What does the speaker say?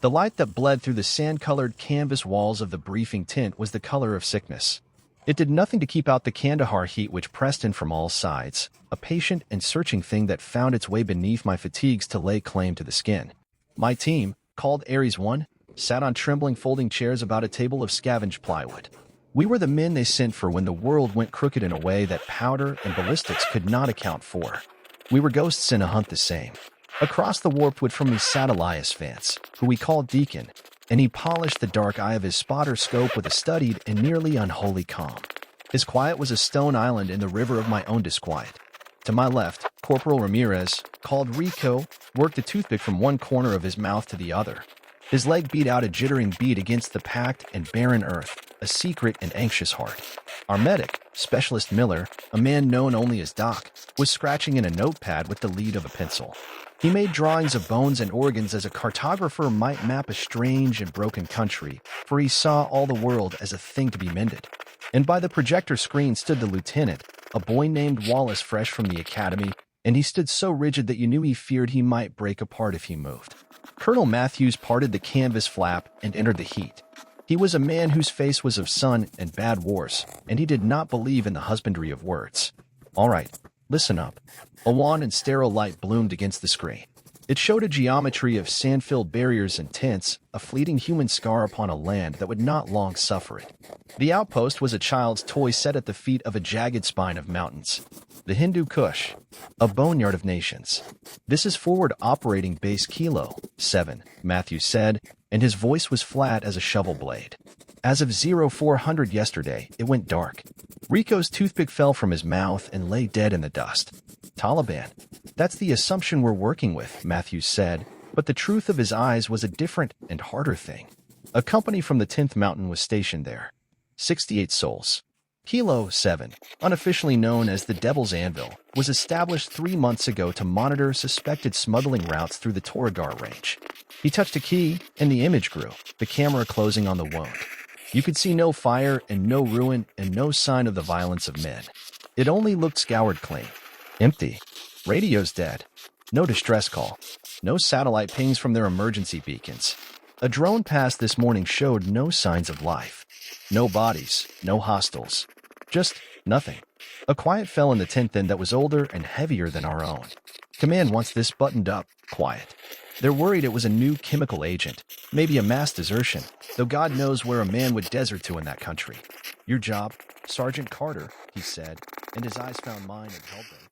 The light that bled through the sand-colored canvas walls of the briefing tent was the color of sickness. It did nothing to keep out the Kandahar heat which pressed in from all sides, a patient and searching thing that found its way beneath my fatigues to lay claim to the skin. My team, called Ares 1, sat on trembling folding chairs about a table of scavenged plywood. We were the men they sent for when the world went crooked in a way that powder and ballistics could not account for. We were ghosts in a hunt the same. Across the warpwood from me sat Elias Vance, who we called Deacon, and he polished the dark eye of his spotter scope with a studied and nearly unholy calm. His quiet was a stone island in the river of my own disquiet. To my left, Corporal Ramirez, called Rico, worked a toothpick from one corner of his mouth to the other. His leg beat out a jittering beat against the packed and barren earth, a secret and anxious heart. Our medic, Specialist Miller, a man known only as Doc, was scratching in a notepad with the lead of a pencil. He made drawings of bones and organs as a cartographer might map a strange and broken country, for he saw all the world as a thing to be mended. And by the projector screen stood the lieutenant, a boy named Wallace fresh from the academy, and he stood so rigid that you knew he feared he might break apart if he moved. Colonel Matthews parted the canvas flap and entered the heat. He was a man whose face was of sun and bad wars, and he did not believe in the husbandry of words. All right, listen up. A wan and sterile light bloomed against the screen. It showed a geometry of sand-filled barriers and tents, a fleeting human scar upon a land that would not long suffer it. The outpost was a child's toy set at the feet of a jagged spine of mountains. The Hindu Kush, a boneyard of nations. This is forward operating base Kilo 7, Matthews said, and his voice was flat as a shovel blade. As of 0400 yesterday, it went dark. Rico's toothpick fell from his mouth and lay dead in the dust. Taliban. That's the assumption we're working with, Matthews said, but the truth of his eyes was a different and harder thing. A company from the 10th Mountain was stationed there. 68 souls. Kilo 7, unofficially known as the Devil's Anvil, was established 3 months ago to monitor suspected smuggling routes through the Toragar Range. He touched a key, and the image grew, the camera closing on the wound. You could see no fire and no ruin and no sign of the violence of men. It only looked scoured clean. Empty. Radio's dead. No distress call. No satellite pings from their emergency beacons. A drone passed this morning showed no signs of life. No bodies, no hostiles. Just nothing. A quiet fell in the tent then that was older and heavier than our own. Command wants this buttoned up, quiet. They're worried it was a new chemical agent, maybe a mass desertion, though God knows where a man would desert to in that country. Your job, Sergeant Carter, he said, and his eyes found mine and held them.